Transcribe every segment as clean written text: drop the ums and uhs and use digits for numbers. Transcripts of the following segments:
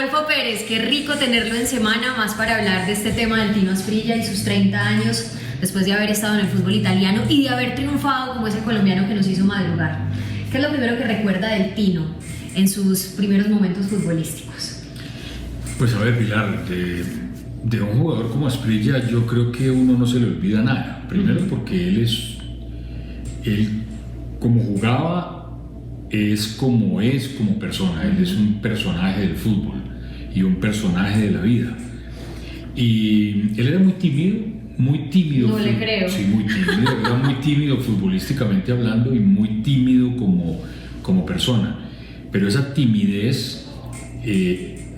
Adolfo Pérez, qué rico tenerlo en semana, más para hablar de este tema del Tino Asprilla y sus 30 años después de haber estado en el fútbol italiano y de haber triunfado como ese colombiano que nos hizo madrugar. ¿Qué es lo primero que recuerda del Tino en sus primeros momentos futbolísticos? Pues a ver, Pilar, de un jugador como Asprilla yo creo que uno no se le olvida nada. Primero porque él como jugaba es como persona. Él es un personaje del fútbol y un personaje de la vida. Y él era muy tímido. No le creo. Sí, muy tímido. Era muy tímido futbolísticamente hablando y muy tímido como persona. Pero esa timidez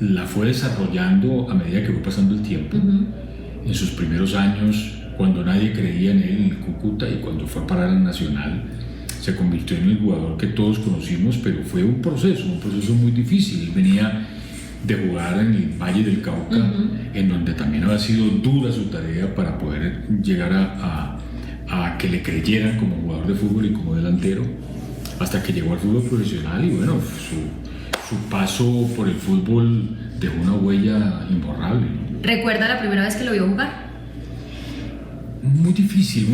la fue desarrollando a medida que fue pasando el tiempo. En sus primeros años, cuando nadie creía en él, en el Cúcuta, y cuando fue a parar al Nacional, se convirtió en el jugador que todos conocimos, pero fue un proceso muy difícil. Él venía de jugar en el Valle del Cauca, en donde también había sido dura su tarea para poder llegar a que le creyeran como jugador de fútbol y como delantero, hasta que llegó al fútbol profesional. Y bueno, su paso por el fútbol dejó una huella imborrable, ¿no? ¿Recuerda la primera vez que lo vio jugar? Muy difícil,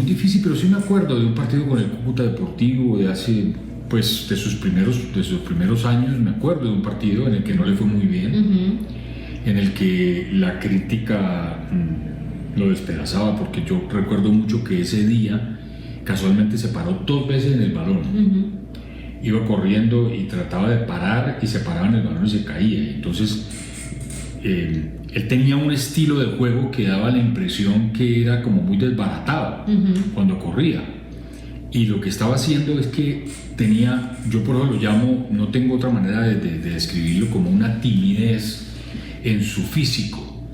pero sí me acuerdo de un partido con el Cúcuta Deportivo de hace, pues, de sus primeros años. Me acuerdo de un partido en el que no le fue muy bien, en el que la crítica lo despedazaba, porque yo recuerdo mucho que ese día casualmente se paró 2 veces en el balón. Iba corriendo y trataba de parar y se paraba en el balón y se caía. Y entonces él tenía un estilo de juego que daba la impresión que era como muy desbaratado cuando corría. Y lo que estaba haciendo es que tenía, yo por eso lo llamo, no tengo otra manera de describirlo, como una timidez en su físico,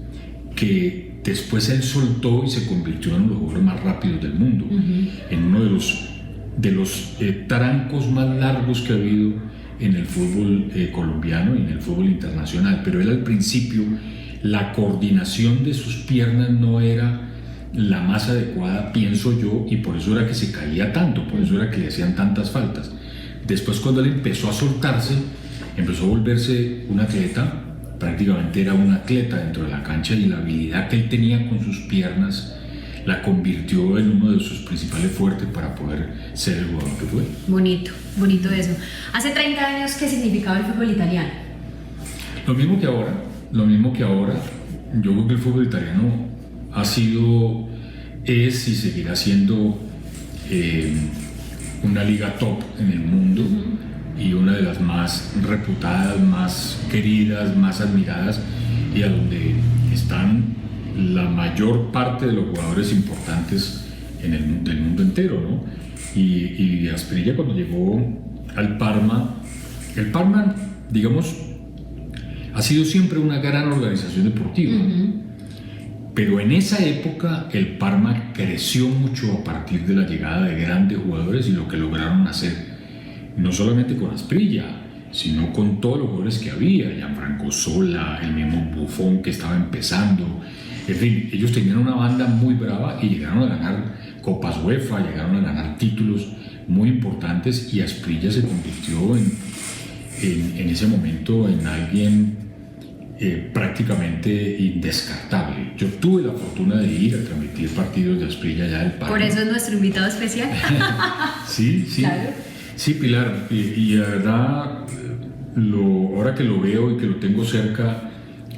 que después él soltó y se convirtió en uno de los jugadores más rápidos del mundo, en uno de los tarancos más largos que ha habido en el fútbol colombiano y en el fútbol internacional. Pero él al principio, la coordinación de sus piernas no era la más adecuada, pienso yo, y por eso era que se caía tanto, por eso era que le hacían tantas faltas. Después, cuando él empezó a soltarse, empezó a volverse un atleta, prácticamente era un atleta dentro de la cancha, y la habilidad que él tenía con sus piernas la convirtió en uno de sus principales fuertes para poder ser el jugador que fue. Bonito eso. Hace 30 años, ¿qué significaba el fútbol italiano? Lo mismo que ahora. Yo creo que el fútbol italiano es y seguirá siendo una liga top en el mundo, y una de las más reputadas, más queridas, más admiradas, y a donde están la mayor parte de los jugadores importantes del mundo entero, ¿no? Y Asprilla, cuando llegó al Parma, el Parma, digamos, ha sido siempre una gran organización deportiva, pero en esa época el Parma creció mucho a partir de la llegada de grandes jugadores y lo que lograron hacer, no solamente con Asprilla, sino con todos los jugadores que había, Gianfranco Zola, el mismo Buffon que estaba empezando. En fin, ellos tenían una banda muy brava y llegaron a ganar Copas UEFA, llegaron a ganar títulos muy importantes, y Asprilla se convirtió en ese momento en alguien prácticamente indescartable. Yo tuve la fortuna de ir a transmitir partidos de Asprilla allá del Parma. Por eso es nuestro invitado especial. Sí, claro. Sí, Pilar, y la verdad, ahora que lo veo y que lo tengo cerca,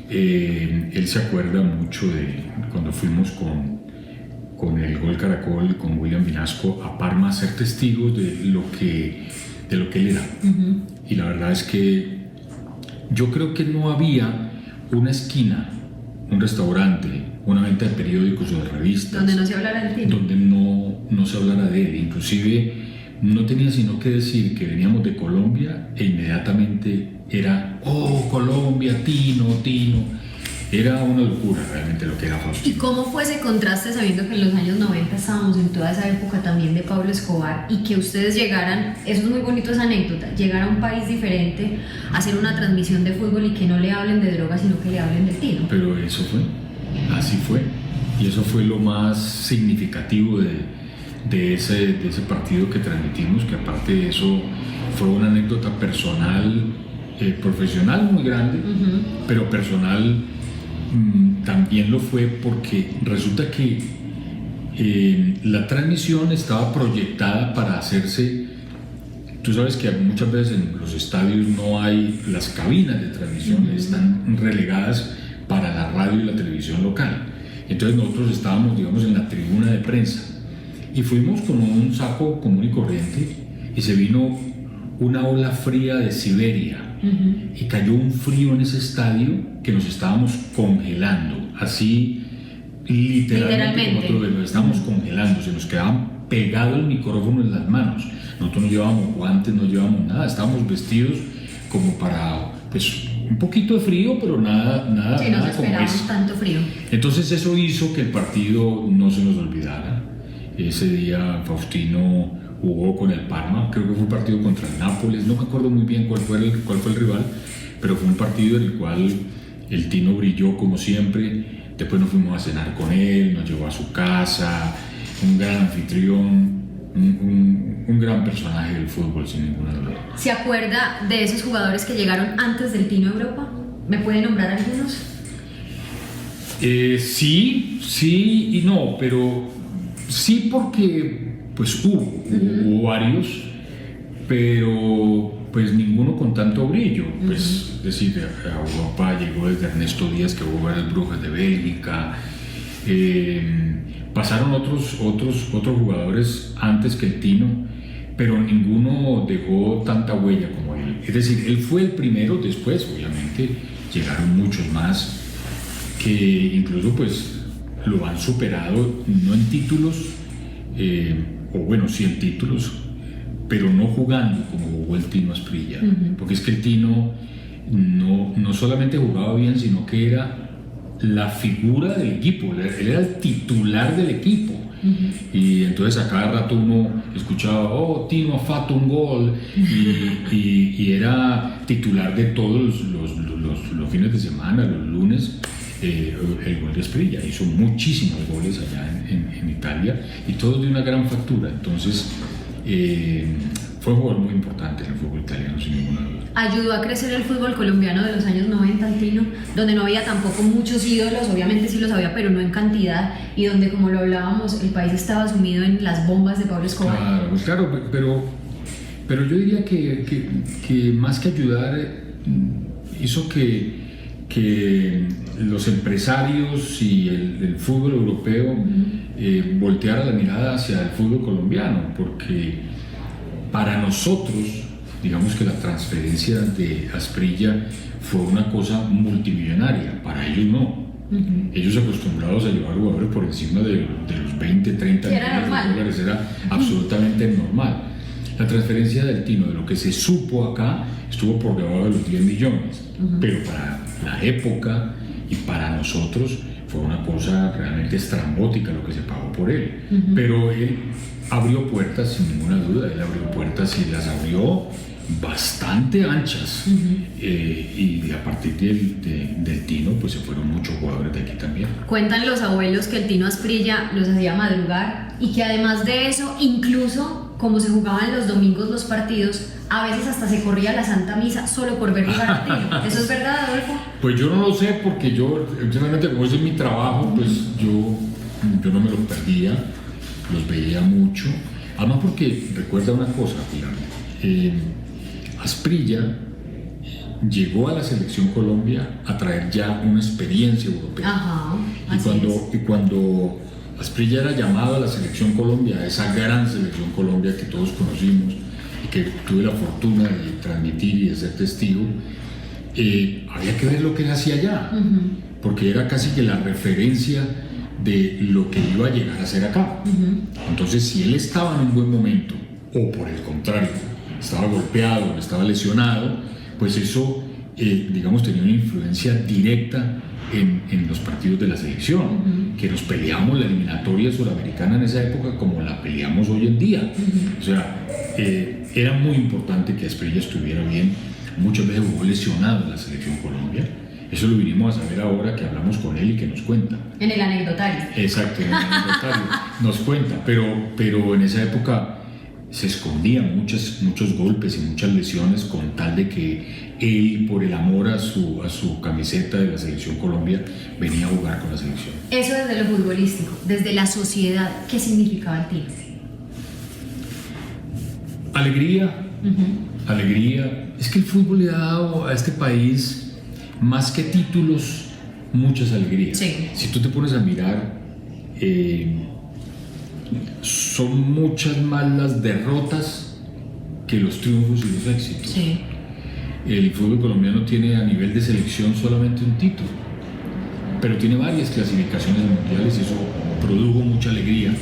él se acuerda mucho de cuando fuimos con el Gol Caracol, con William Vinasco a Parma, a ser testigos de lo que él era. Y la verdad es que yo creo que no había una esquina, un restaurante, una venta de periódicos o de revistas donde no se hablara del Tino, donde no se hablara de él. Inclusive no tenía sino que decir que veníamos de Colombia e inmediatamente era ¡oh, Colombia, Tino! Era una locura realmente lo que era Faustino. ¿Y cómo fue ese contraste, sabiendo que en los años 90 estábamos en toda esa época también de Pablo Escobar, y que ustedes llegaran, eso es muy bonito, esa anécdota, llegar a un país diferente, hacer una transmisión de fútbol y que no le hablen de drogas, sino que le hablen del Tino? Pero eso fue, así fue, y eso fue lo más significativo de ese partido que transmitimos, que aparte de eso fue una anécdota personal profesional muy grande, pero personal también lo fue, porque resulta que la transmisión estaba proyectada para hacerse. Tú sabes que muchas veces en los estadios no hay las cabinas de transmisión, están relegadas para la radio y la televisión local. Entonces nosotros estábamos, digamos, en la tribuna de prensa y fuimos con un saco común y corriente, y se vino una ola fría de Siberia y cayó un frío en ese estadio que nos estábamos congelando, así literalmente. Nosotros nos estábamos congelando, se nos quedaba pegado el micrófono en las manos. Nosotros no llevábamos guantes, no llevábamos nada, estábamos vestidos como para, pues, un poquito de frío, pero nada sí, nada nos esperábamos tanto frío. Entonces eso hizo que el partido no se nos olvidara. Ese día Faustino jugó con el Parma, creo que fue un partido contra el Nápoles, no me acuerdo muy bien cuál fue el rival, pero fue un partido en el cual el Tino brilló como siempre. Después nos fuimos a cenar con él, nos llevó a su casa, un gran anfitrión, un gran personaje del fútbol, sin ninguna duda. ¿Se acuerda de esos jugadores que llegaron antes del Tino a Europa? ¿Me puede nombrar algunos? Sí y no, pero sí, porque pues hubo varios, pero pues ninguno con tanto brillo. Pues es decir, a Europa llegó desde Ernesto Díaz, que jugó en el Brujas de Bélgica. Pasaron otros jugadores antes que el Tino, pero ninguno dejó tanta huella como él. Es decir, él fue el primero. Después, obviamente, llegaron muchos más que incluso pues lo han superado, no en títulos, o bueno, sí en títulos, pero no jugando como jugó el Tino Asprilla. Porque es que el Tino no solamente jugaba bien, sino que era la figura del equipo, él era el titular del equipo. Y entonces a cada rato uno escuchaba: oh, Tino ha fatto un gol, y era titular de todos los fines de semana, los lunes. El gol de Asprilla, hizo muchísimos goles allá en Italia, y todos de una gran factura. Entonces fue un jugador muy importante en el fútbol italiano, sin ninguna duda. Ayudó a crecer el fútbol colombiano de los años 90, Tino, donde no había tampoco muchos ídolos, obviamente sí los había, pero no en cantidad, y donde, como lo hablábamos, el país estaba sumido en las bombas de Pablo Escobar. Claro, pero yo diría que más que ayudar, hizo que los empresarios y el fútbol europeo volteara la mirada hacia el fútbol colombiano, porque para nosotros, digamos que la transferencia de Asprilla fue una cosa multimillonaria, para ellos no. Ellos, acostumbrados a llevar jugadores por encima de los 20, 30 millones de dólares, era absolutamente normal. La transferencia del Tino, de lo que se supo acá, estuvo por debajo de los 10 millones, pero para la época y para nosotros fue una cosa realmente estrambótica lo que se pagó por él. Pero él abrió puertas, sin ninguna duda. Él abrió puertas y las abrió bastante anchas. Y a partir del Tino, pues se fueron muchos jugadores de aquí también. Cuentan los abuelos que el Tino Asprilla los hacía madrugar, y que además de eso, incluso como se jugaban los domingos los partidos, a veces hasta se corría la Santa Misa solo por ver jugar al Tino. ¿Eso es verdad, Adolfo? Pues yo no lo sé, porque yo, generalmente, como ese es mi trabajo, pues yo no me los perdía, los veía mucho. Además, porque recuerda una cosa, Asprilla llegó a la selección Colombia a traer ya una experiencia europea. Y cuando Asprilla era llamado a la selección Colombia, a esa gran selección Colombia que todos conocimos y que tuve la fortuna de transmitir y de ser testigo, había que ver lo que él hacía allá, porque era casi que la referencia de lo que iba a llegar a ser acá. Entonces, si él estaba en un buen momento, o por el contrario, estaba golpeado, estaba lesionado, pues eso, digamos, tenía una influencia directa en los partidos de la selección, que nos peleamos la eliminatoria suramericana en esa época como la peleamos hoy en día. O sea, era muy importante que Asprilla estuviera bien. Muchas veces jugó lesionado en la selección Colombia. Eso lo vinimos a saber ahora que hablamos con él y que nos cuenta. En el anecdotario. Exacto, en el anecdotario nos cuenta, pero en esa época se escondían muchos golpes y muchas lesiones con tal de que él, por el amor a su camiseta de la Selección Colombia, venía a jugar con la selección. Eso desde lo futbolístico, desde la sociedad, ¿qué significaba el tino? Alegría, alegría. Es que el fútbol le ha dado a este país, más que títulos, muchas alegrías. Sí. Si tú te pones a mirar, son muchas más las derrotas que los triunfos y los éxitos. Sí. El fútbol colombiano tiene a nivel de selección solamente un título, pero tiene varias clasificaciones mundiales y eso produjo mucha alegría.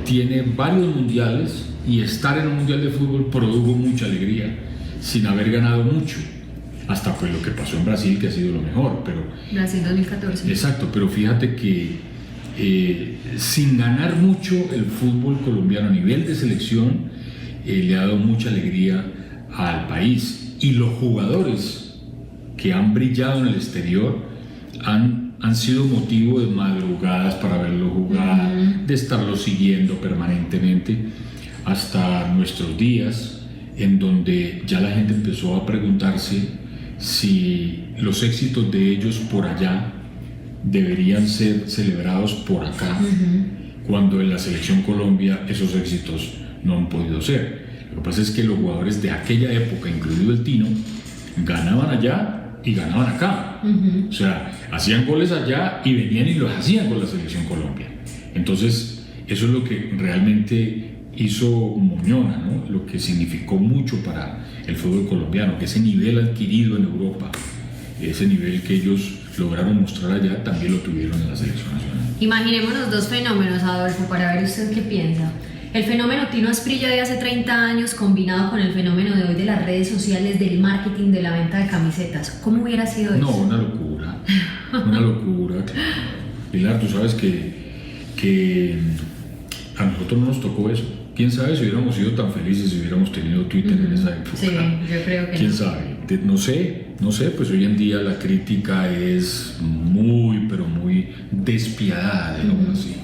Tiene varios mundiales y estar en un mundial de fútbol produjo mucha alegría sin haber ganado mucho, hasta pues lo que pasó en Brasil, que ha sido lo mejor. Pero Brasil 2014. exacto, pero fíjate que sin ganar mucho, el fútbol colombiano a nivel de selección le ha dado mucha alegría al país, y los jugadores que han brillado en el exterior han sido motivo de madrugadas para verlo jugar, de estarlo siguiendo permanentemente, hasta nuestros días, en donde ya la gente empezó a preguntarse si los éxitos de ellos por allá deberían ser celebrados por acá, cuando en la Selección Colombia esos éxitos no han podido ser. Lo que pasa es que los jugadores de aquella época, incluido el Tino, ganaban allá y ganaban acá. O sea, hacían goles allá y venían y los hacían con la Selección Colombia. Entonces, eso es lo que realmente hizo Moñona, ¿no? Lo que significó mucho para el fútbol colombiano, que ese nivel adquirido en Europa, ese nivel que ellos lograron mostrar allá, también lo tuvieron en la Selección Nacional. Imaginémonos dos fenómenos, Adolfo, para ver usted qué piensa. El fenómeno Tino Asprilla de hace 30 años combinado con el fenómeno de hoy de las redes sociales, del marketing, de la venta de camisetas. ¿Cómo hubiera sido eso? No, una locura. Una locura. Pilar, tú sabes que a nosotros no nos tocó eso. ¿Quién sabe si hubiéramos sido tan felices si hubiéramos tenido Twitter en esa época? Sí, yo creo que ¿Quién no. sabe? No sé, pues hoy en día la crítica es muy, pero muy despiadada, digamos así,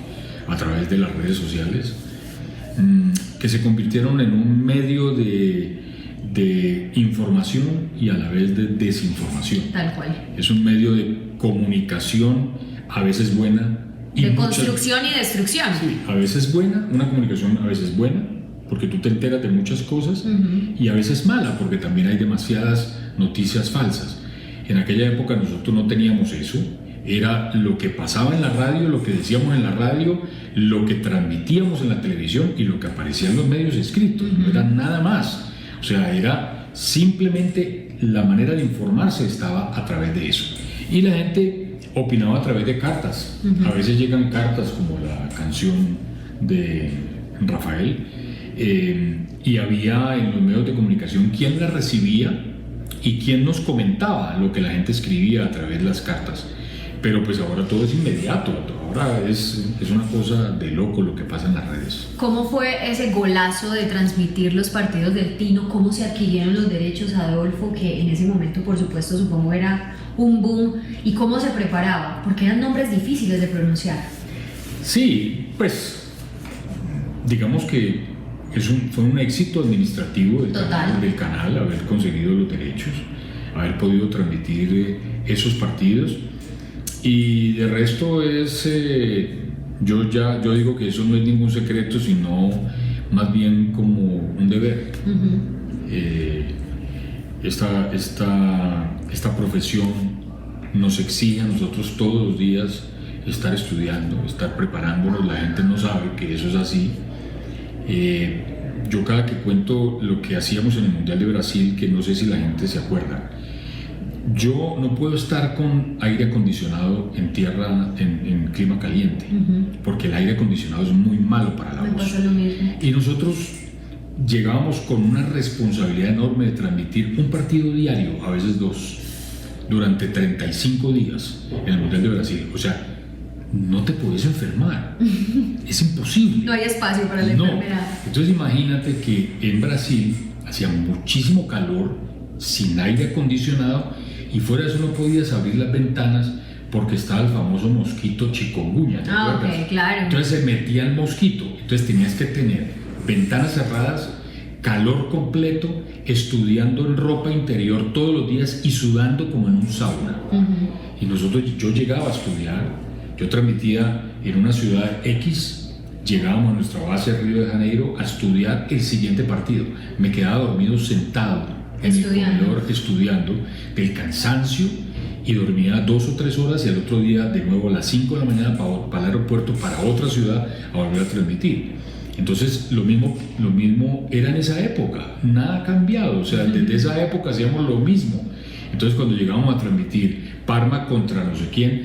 a través de las redes sociales, que se convirtieron en un medio de información y a la vez de desinformación. Tal cual. Es un medio de comunicación, a veces buena, y De construcción y destrucción. Sí, a veces buena, una comunicación a veces buena, porque tú te enteras de muchas cosas, y a veces mala, porque también hay demasiadas noticias falsas. En aquella época nosotros no teníamos eso, era lo que pasaba en la radio, lo que decíamos en la radio, lo que transmitíamos en la televisión y lo que aparecía en los medios escritos, no era nada más. O sea, era simplemente la manera de informarse estaba a través de eso. Y la gente opinaba a través de cartas. A veces llegan cartas como la canción de Rafael, y había en los medios de comunicación quien la recibía y quien nos comentaba lo que la gente escribía a través de las cartas. Pero pues ahora todo es inmediato, ahora es una cosa de loco lo que pasa en las redes. ¿Cómo fue ese golazo de transmitir los partidos del Tino? ¿Cómo se adquirieron los derechos, Adolfo? Que en ese momento, por supuesto, supongo era un boom. ¿Y cómo se preparaba? Porque eran nombres difíciles de pronunciar. Sí, pues digamos que fue un éxito administrativo del canal haber conseguido los derechos, haber podido transmitir esos partidos. Y de resto es, yo digo que eso no es ningún secreto, sino más bien como un deber. Esta profesión nos exige a nosotros todos los días estar estudiando, estar preparándonos. La gente no sabe que eso es así. Yo cada que cuento lo que hacíamos en el Mundial de Brasil, que no sé si la gente se acuerda, yo no puedo estar con aire acondicionado en tierra, en clima caliente, porque el aire acondicionado es muy malo para la voz. Me pasa lo mismo. Y nosotros llegábamos con una responsabilidad enorme de transmitir un partido diario, a veces dos, durante 35 días en el Mundial de Brasil. O sea, no te puedes enfermar, es imposible. No hay espacio para la enfermedad. Entonces imagínate que en Brasil hacía muchísimo calor, sin aire acondicionado, y fuera de eso no podías abrir las ventanas porque estaba el famoso mosquito chikungunya, ¿te acuerdas? Ok, claro. Entonces se metía el mosquito, entonces tenías que tener ventanas cerradas, calor completo, estudiando en ropa interior todos los días y sudando como en un sauna. Y yo llegaba a estudiar, yo transmitía en una ciudad X, llegábamos a nuestra base de Río de Janeiro a estudiar el siguiente partido. Me quedaba dormido sentado en el comedor estudiando, del cansancio, y dormía 2 o 3 horas, y al otro día de nuevo a las 5 de la mañana para el aeropuerto, para otra ciudad, a volver a transmitir. Entonces lo mismo era en esa época, nada ha cambiado, o sea, desde esa época hacíamos lo mismo. Entonces cuando llegábamos a transmitir Parma contra no sé quién,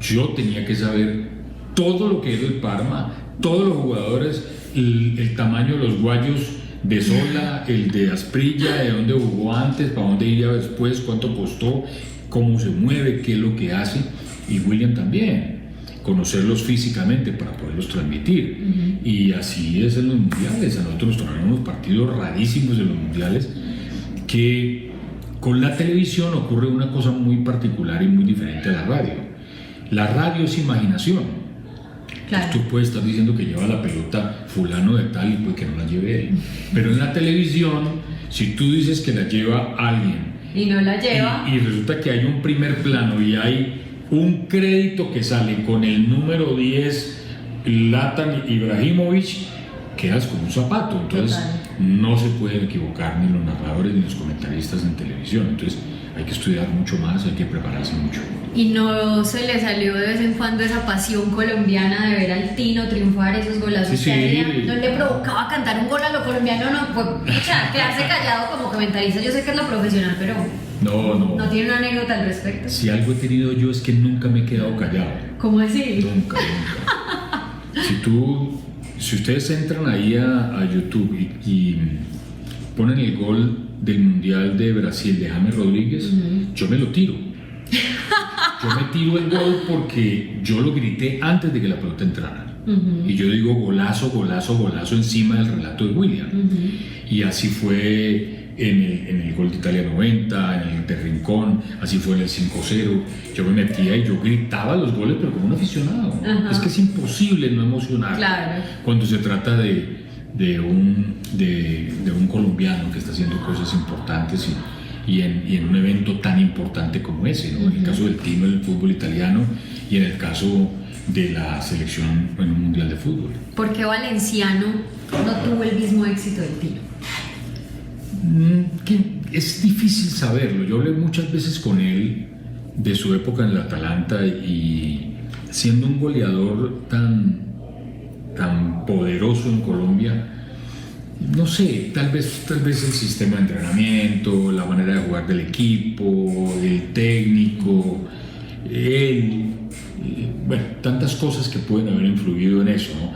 yo tenía que saber todo lo que es el Parma, todos los jugadores, el tamaño de los guayos de Sola, el de Asprilla, de dónde jugó antes, para dónde iría después, cuánto costó, cómo se mueve, qué es lo que hace, y William también, conocerlos físicamente para poderlos transmitir. Y así es en los mundiales. A nosotros nos tocaron unos partidos rarísimos en los mundiales, que con la televisión ocurre una cosa muy particular y muy diferente a la radio. La radio es imaginación. Claro. Tú puedes estar diciendo que lleva la pelota fulano de tal y pues que no la lleve él. Pero en la televisión, si tú dices que la lleva alguien y no la lleva, y resulta que hay un primer plano y hay un crédito que sale con el número 10 Zlatan Ibrahimovic, quedas como un zapato. Entonces no se pueden equivocar ni los narradores ni los comentaristas en televisión. Entonces hay que estudiar mucho más, hay que prepararse mucho. ¿Y no se le salió de vez en cuando esa pasión colombiana de ver al Tino triunfar, esos golazos que hacía? ¿No le provocaba cantar un gol a lo colombiano? No, pues, o sea, quedarse callado como comentarista. Yo sé que es lo profesional, pero no tiene una anécdota al respecto. Si algo he tenido yo es que nunca me he quedado callado. ¿Cómo así? Nunca. Si ustedes entran ahí a YouTube y ponen el gol del Mundial de Brasil de James Rodríguez, yo me lo tiro. Yo me tiro el gol porque yo lo grité antes de que la pelota entrara. Y yo digo golazo, golazo, golazo encima del relato de William. Y así fue en el gol de Italia 90, en el de Rincón, así fue en el 5-0. Yo me metía y yo gritaba los goles, pero como un aficionado. Es que es imposible no emocionar cuando se trata de un colombiano que está haciendo cosas importantes y en un evento tan importante como ese, ¿no? En el caso del Tino en el fútbol italiano y en el caso de la selección en un mundial de fútbol. ¿Por qué Valenciano no tuvo el mismo éxito del Tino? Es difícil saberlo. Yo hablé muchas veces con él de su época en el Atalanta, y siendo un goleador tan poderoso en Colombia, no sé, tal vez el sistema de entrenamiento, la manera de jugar del equipo, el técnico, él, bueno, tantas cosas que pueden haber influido en eso, ¿no?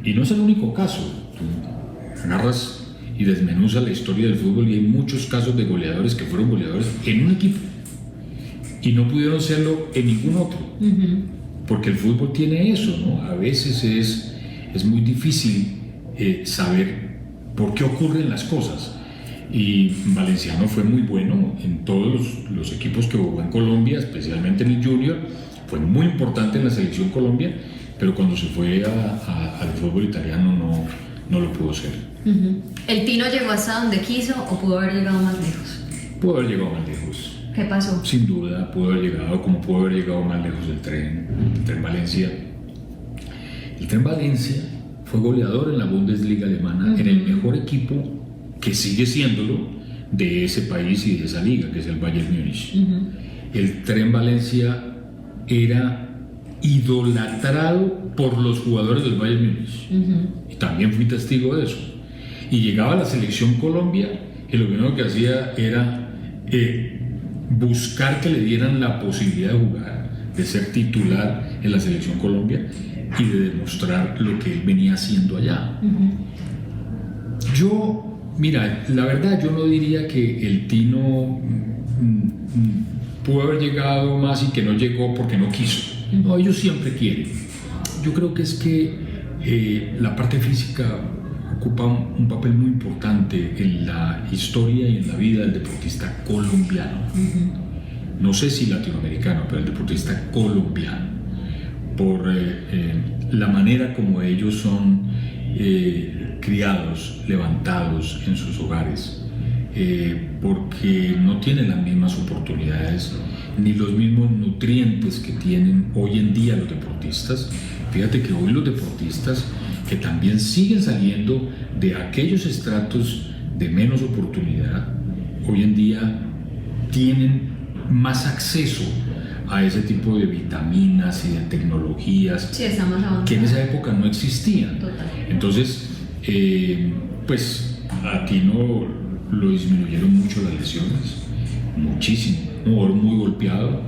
Y no es el único caso. Tú agarras y desmenuza la historia del fútbol y hay muchos casos de goleadores que fueron goleadores en un equipo y no pudieron serlo en ningún otro. Porque el fútbol tiene eso, ¿no? A veces es muy difícil saber por qué ocurren las cosas. Y Valenciano fue muy bueno en todos los equipos que jugó en Colombia, especialmente en el Junior. Fue muy importante en la selección Colombia, pero cuando se fue al fútbol italiano no lo pudo ser. ¿El Tino llegó hasta donde quiso o pudo haber llegado más lejos? Pudo haber llegado más lejos. ¿Qué pasó? Sin duda, pudo haber llegado, como pudo haber llegado más lejos el Tren Valencia. El Tren Valencia fue goleador en la Bundesliga alemana, en el mejor equipo, que sigue siéndolo, de ese país y de esa liga, que es el Bayern Múnich. El Tren Valencia era idolatrado por los jugadores del Bayern Múnich. Y también fui testigo de eso. Y llegaba a la selección Colombia y lo primero que hacía era buscar que le dieran la posibilidad de jugar, de ser titular en la selección Colombia y de demostrar lo que él venía haciendo allá. Mira, la verdad yo no diría que el Tino pudo haber llegado más y que no llegó porque no quiso. No, ellos siempre quieren. Yo creo que es que la parte física ocupa un papel muy importante en la historia y en la vida del deportista colombiano. No sé si latinoamericano, pero el deportista colombiano, por la manera como ellos son criados, levantados en sus hogares, porque no tienen las mismas oportunidades ni los mismos nutrientes que tienen hoy en día los deportistas. Fíjate que hoy los deportistas que también siguen saliendo de aquellos estratos de menos oportunidad, hoy en día tienen más acceso a ese tipo de vitaminas y de tecnologías que en esa época no existían. Total. Entonces, pues a Tino lo disminuyeron mucho las lesiones, muchísimo. Un jugador muy golpeado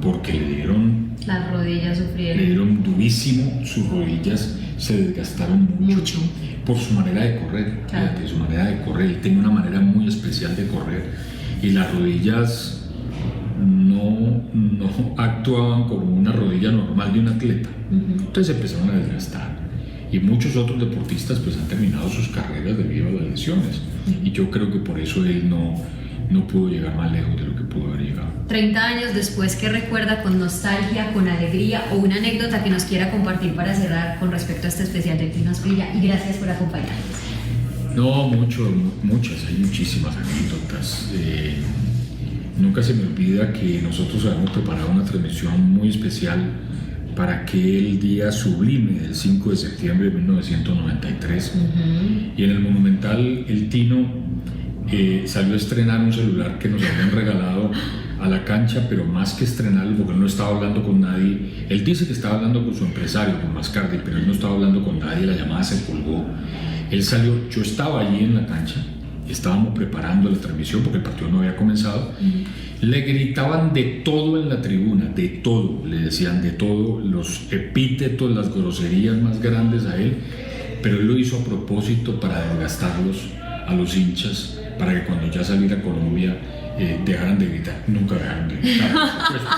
porque le dieron... Las rodillas sufrieron. Le dieron durísimo, sus rodillas se desgastaron mucho. Por su manera de correr, claro. Fíjate, su manera de correr. Él tenía una manera muy especial de correr y las rodillas no actuaban como una rodilla normal de un atleta. Entonces empezaron a desgastar. Y muchos otros deportistas pues han terminado sus carreras debido a las lesiones. Y yo creo que por eso él no pudo llegar más lejos de lo que pudo haber llegado. 30 años después, ¿qué recuerda con nostalgia, con alegría o una anécdota que nos quiera compartir para cerrar con respecto a este especial del Tino Asprilla? Y gracias por acompañarnos. No, muchas, hay muchísimas anécdotas. Nunca se me olvida que nosotros habíamos preparado una transmisión muy especial para aquel día sublime del 5 de septiembre de 1993. Y en el Monumental el Tino salió a estrenar un celular que nos habían regalado a la cancha, pero más que estrenarlo, porque él no estaba hablando con nadie. Él dice que estaba hablando con su empresario, con Mascardi, pero él no estaba hablando con nadie, la llamada se colgó. Él salió, yo estaba allí en la cancha, estábamos preparando la transmisión porque el partido no había comenzado. Le gritaban de todo en la tribuna, de todo, le decían de todo, los epítetos, las groserías más grandes a él, pero él lo hizo a propósito para desgastarlos a los hinchas, para que cuando ya saliera Colombia dejaran de gritar. Nunca dejaron de gritar, por supuesto,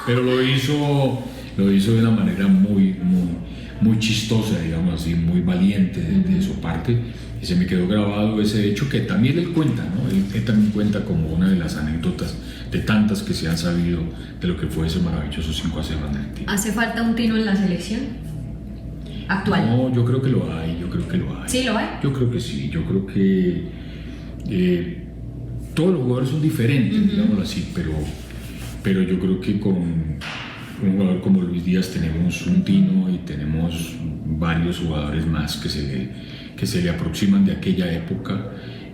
pero lo hizo de una manera muy chistosa, digamos así, muy valiente de su parte, y se me quedó grabado ese hecho que también él cuenta, ¿no? Él también cuenta como una de las anécdotas de tantas que se han sabido de lo que fue ese maravilloso 5-0 en Argentina. ¿Hace falta un Tino en la selección actual? No, yo creo que lo hay. ¿Sí lo hay? Yo creo que sí, yo creo que todos los jugadores son diferentes, digámoslo así, pero yo creo que con un jugador como Luis Díaz tenemos un Tino y tenemos varios jugadores más que se le aproximan de aquella época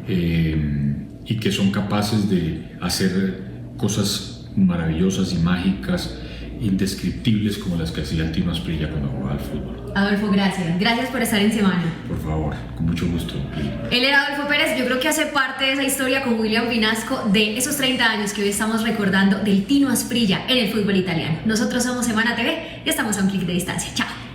y que son capaces de hacer cosas maravillosas y mágicas, indescriptibles como las que hacía el Tino Asprilla cuando jugaba al fútbol. Adolfo, gracias por estar en Semana. Por favor, con mucho gusto. Él era Adolfo Pérez, yo creo que hace parte de esa historia con William Vinasco de esos 30 años que hoy estamos recordando del Tino Asprilla en el fútbol italiano. Nosotros somos Semana TV y estamos a un clic de distancia. Chao.